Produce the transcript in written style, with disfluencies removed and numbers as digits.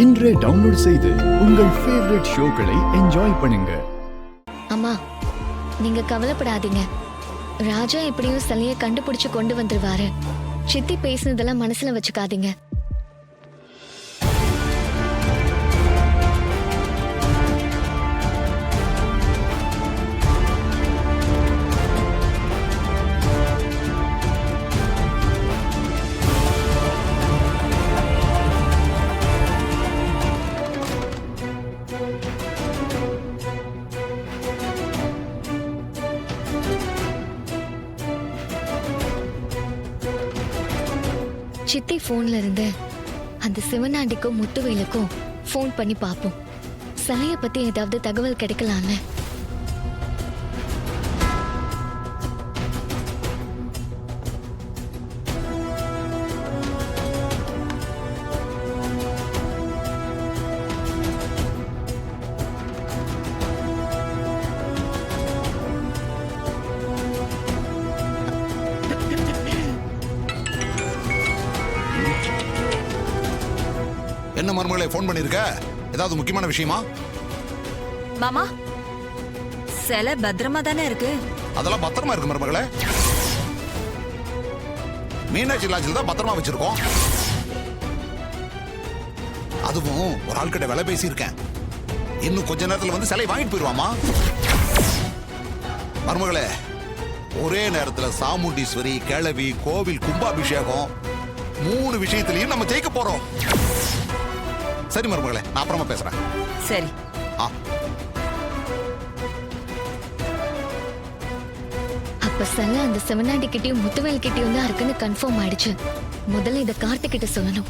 இன்றே டவுன்லோட் செய்து உங்கள் ஃபேவரட் ஷோக்களை என்ஜாய் பண்ணுங்க. அம்மா, நீங்க கவலைப்படாதீங்க. ராஜா எப்படியும் சிலையை கண்டுபிடிச்சு கொண்டு வந்துருவாரு. சித்தி பேசினதெல்லாம் மனசுல வச்சுக்காதீங்க. சித்தி போன்ல இருந்து அந்த சிவனாண்டிக்கும் முத்துவேலுக்கும் போன் பண்ணி பாப்போம். சிலைய பத்தி ஏதாவது தகவல் கிடைக்கலான்னு. என்ன மருமகளை போன் பண்ணிருக்க? ஏதாவது முக்கியமான விஷயமா? மாமா, சிலை பத்திரமா தானே இருக்கு? அதெல்லாம் பத்திரமா இருக்கு மருமகளே. மீனாட்சி லாட்ஜில் தான் பத்திரமா வச்சிருக்கோம். அதுவும் ஒரு ஆள் கிட்ட விலை பேசி இருக்கேன். இன்னும் கொஞ்ச நேரத்தில் வந்து சிலை வாங்கிட்டு போயிருவாமா. மருமகளே, ஒரே நேரத்தில் சாமுண்டீஸ்வரி, கிழவி, கோவில், கும்பாபிஷேகம் 3 விஷயத்திலையும் நம்ம ஜெயிக்க போறோம். சரி மருமகளே, நான் அப்புறமா பேசுறேன். சரி. அப்ப சிலை அந்த சிவனாண்டி கிட்டயும் முத்துவேல் கிட்டயும் தான் இருக்குன்னு கன்ஃபார்ம் ஆயிடுச்சு. முதல்ல இத கார்த்திக் கிட்ட சொல்லணும்.